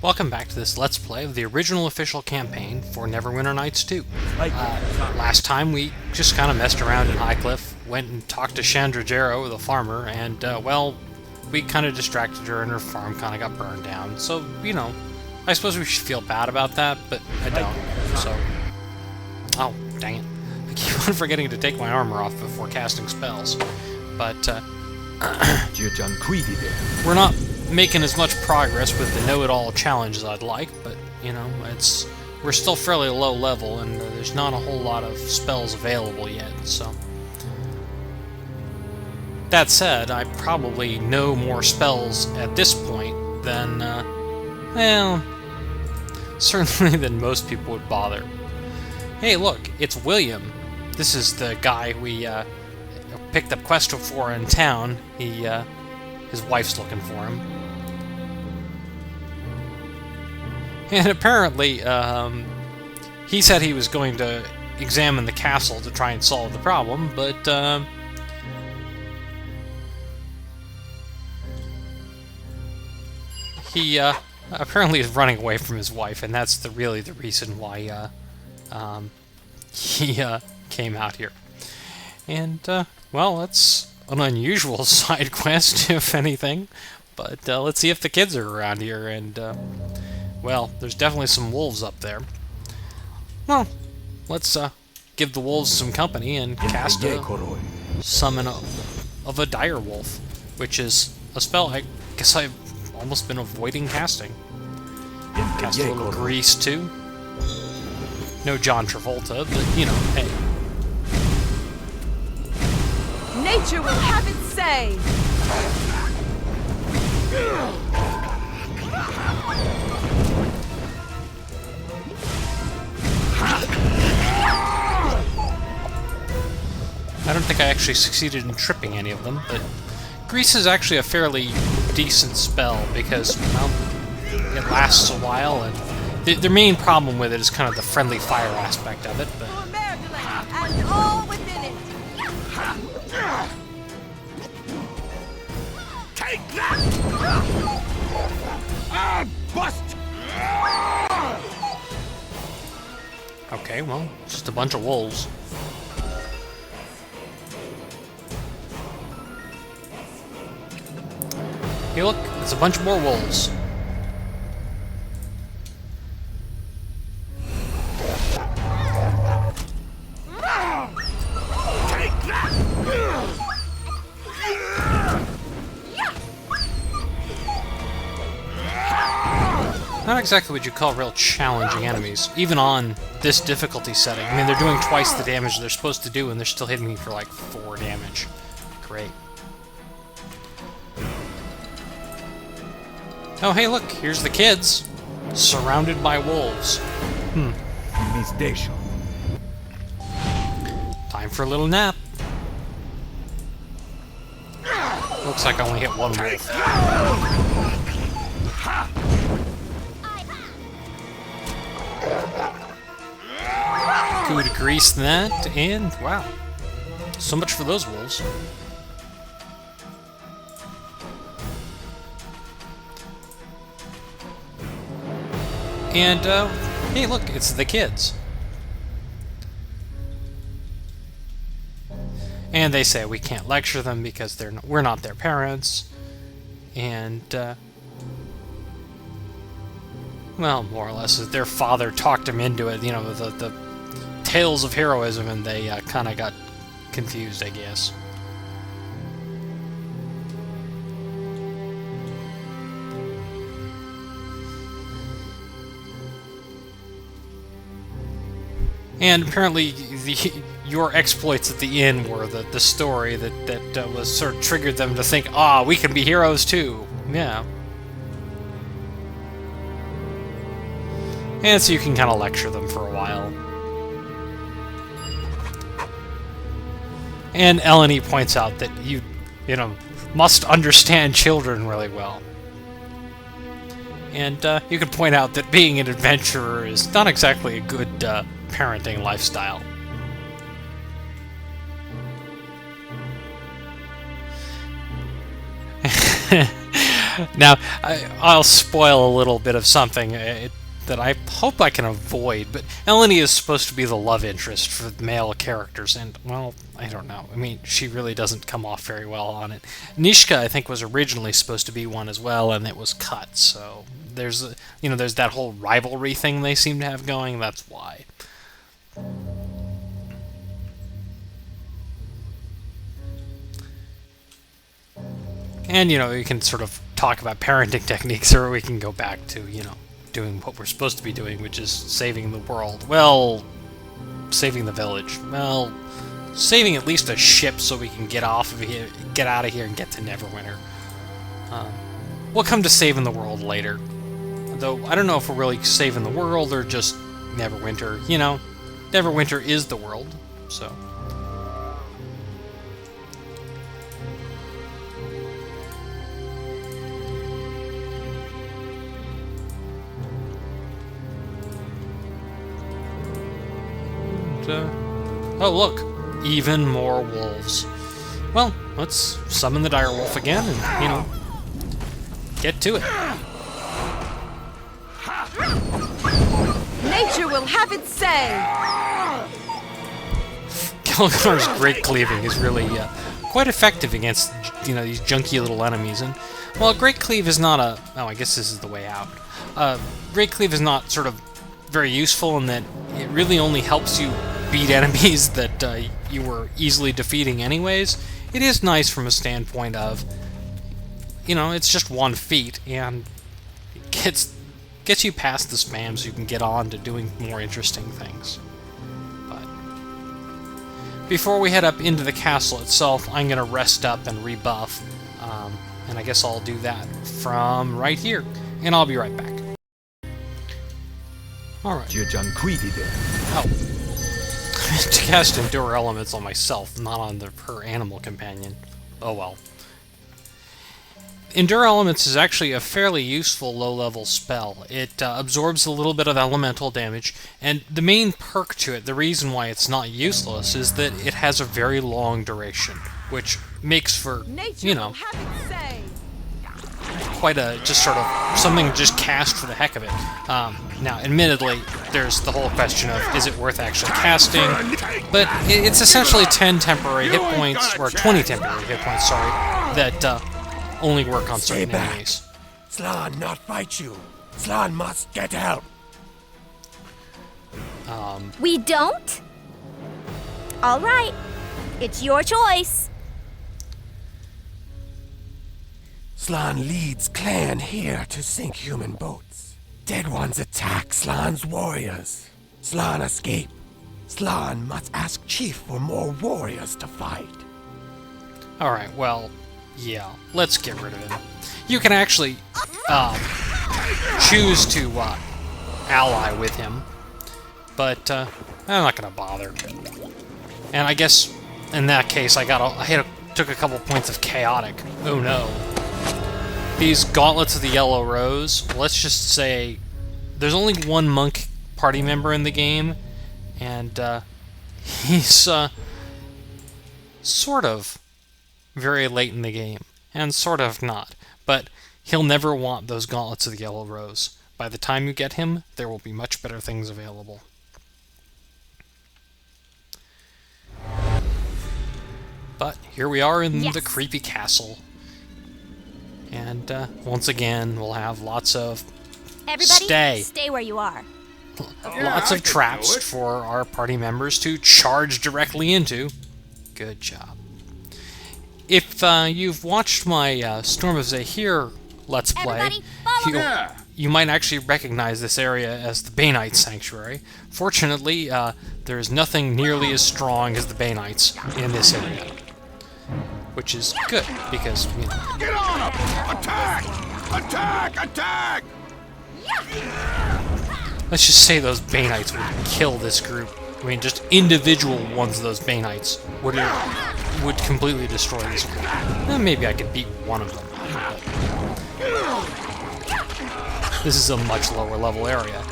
Welcome back to this Let's Play of the original official campaign for Neverwinter Nights 2. Last time we just kind of messed around in Highcliff, went and talked to Chandrajero, the farmer, and, well, we kind of distracted her and her farm kind of got burned down. So, you know, I suppose we should feel bad about that, but I don't, so... Oh, dang it. I keep on forgetting to take my armor off before casting spells. But, we're not making as much progress with the know-it-all challenge as I'd like, but, you know, we're still fairly low level, and there's not a whole lot of spells available yet, so... That said, I probably know more spells at this point than, well, certainly than most people would bother. Hey, look, it's William. This is the guy we, picked up quest for in town. His wife's looking for him. And apparently, he said he was going to examine the castle to try and solve the problem, but, he, apparently is running away from his wife, and that's really the reason why, he, came out here. And, well, it's an unusual side quest, if anything, but, let's see if the kids are around here, and, well, there's definitely some wolves up there. Well, let's, give the wolves some company and cast a summon of a dire wolf, which is a spell I guess I've almost been avoiding casting. Cast a little grease, too. No John Travolta, but, you know, hey. Nature will have its say! I don't think I actually succeeded in tripping any of them, but grease is actually a fairly decent spell because, well, it lasts a while, and the main problem with it is kind of the friendly fire aspect of it, but... And all within it! Take that! Bust! Okay, well, just a bunch of wolves. Hey, look, it's a bunch more wolves. Not exactly what you call real challenging enemies, even on this difficulty setting. I mean, they're doing twice the damage they're supposed to do, and they're still hitting me for like 4 damage. Great. Oh, hey, look, here's the kids, surrounded by wolves. Time for a little nap. Looks like I only hit one wolf. Coup to grease that, and wow. So much for those wolves. And, hey, look, it's the kids. And they say we can't lecture them because we're not their parents. And, well, more or less, their father talked them into it, you know, the tales of heroism, and they kind of got confused, I guess. And apparently, your exploits at the inn were the story that was sort of triggered them to think, ah, we can be heroes too. Yeah. And so you can kind of lecture them for a while. And Eleni points out that you know, must understand children really well. And you can point out that being an adventurer is not exactly a good parenting lifestyle. Now, I'll spoil a little bit of something that I hope I can avoid, but Eleni is supposed to be the love interest for the male characters, and, well, I don't know. I mean, she really doesn't come off very well on it. Nishka, I think, was originally supposed to be one as well, and it was cut, so there's, there's that whole rivalry thing they seem to have going, that's why. And, you can sort of talk about parenting techniques, or we can go back to, doing what we're supposed to be doing, which is saving the world. Well, saving the village. Well, saving at least a ship so we can get off of here, get out of here, and get to Neverwinter. We'll come to saving the world later. Though, I don't know if we're really saving the world or just Neverwinter. Neverwinter is the world, so... oh, look! Even more wolves. Well, let's summon the direwolf again and, get to it. Nature will have its say! Kelgar's great cleaving is really quite effective against, these junky little enemies. And, well, Great Cleave is not a... Oh, I guess this is the way out. Great Cleave is not sort of very useful in that it really only helps you beat enemies that you were easily defeating anyways. It is nice from a standpoint of, it's just one feat, and it gets you past the spam so you can get on to doing more interesting things. But before we head up into the castle itself, I'm going to rest up and rebuff, and I guess I'll do that from right here, and I'll be right back. Alright. Oh. To cast Endure Elements on myself, not on her animal companion. Oh well. Endure Elements is actually a fairly useful low-level spell. It absorbs a little bit of elemental damage, and the main perk to it, the reason why it's not useless, is that it has a very long duration, which makes for, quite a, just sort of, something just cast for the heck of it. Now, admittedly, there's the whole question of, is it worth actually casting? But it's essentially 10 temporary hit points, or 20 temporary hit points, sorry, that only work on certain enemies. Slan not fight you. Slan must get help. We don't? All right. It's your choice. Slan leads clan here to sink human boats. Dead ones attack Slan's warriors. Slan escape. Slan must ask Chief for more warriors to fight. Alright, well, yeah, let's get rid of him. You can actually choose to ally with him, but I'm not gonna bother. And I guess in that case, took a couple points of chaotic. Oh no. These Gauntlets of the Yellow Rose, let's just say there's only one monk party member in the game, and he's sort of very late in the game, and sort of not, but he'll never want those Gauntlets of the Yellow Rose. By the time you get him, there will be much better things available. But here we are in the creepy castle. And once again, we'll have lots of Everybody, stay where you are. Lots of traps for our party members to charge directly into. Good job. If you've watched my Storm of Zahir Let's Play, you might actually recognize this area as the Banite Sanctuary. Fortunately, there is nothing nearly as strong as the Banites in this area. Which is good, because, Get on him! Attack! Attack! Attack! let's just say those Banites would kill this group. I mean, just individual ones of those Banites would completely destroy this group. Maybe I could beat one of them. This is a much lower level area.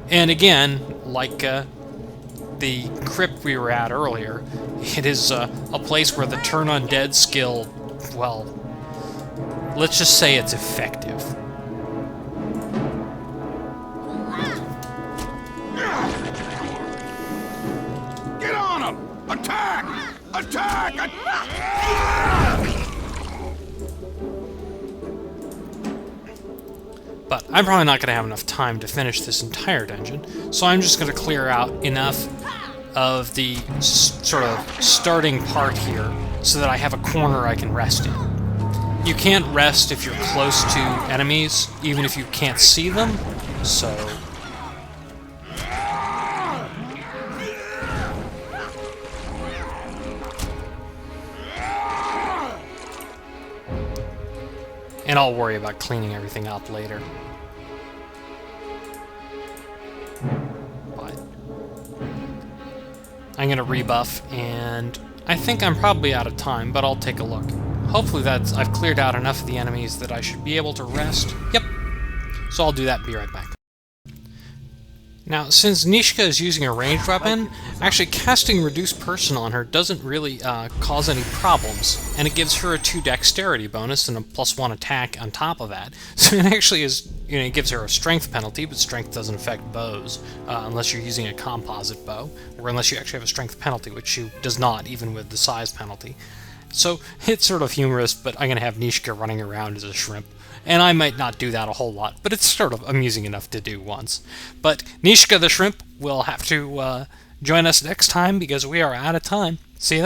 And again, like the crypt we were at earlier, it is a place where the Turn Undead skill, well, let's just say it's effective. Get on him! Attack! Attack! But I'm probably not going to have enough time to finish this entire dungeon, so I'm just going to clear out enough of the sort of starting part here so that I have a corner I can rest in. You can't rest if you're close to enemies, even if you can't see them, so... And I'll worry about cleaning everything up later. But I'm gonna rebuff, and I think I'm probably out of time, but I'll take a look. Hopefully I've cleared out enough of the enemies that I should be able to rest. Yep. So I'll do that and be right back. Now, since Nishka is using a ranged weapon, actually casting Reduced Person on her doesn't really cause any problems, and it gives her a 2 dexterity bonus and a +1 attack on top of that. So it actually is, it gives her a strength penalty, but strength doesn't affect bows, unless you're using a composite bow, or unless you actually have a strength penalty, which she does not, even with the size penalty. So it's sort of humorous, but I'm going to have Nishka running around as a shrimp. And I might not do that a whole lot, but it's sort of amusing enough to do once. But Nishka the Shrimp will have to join us next time because we are out of time. See you then.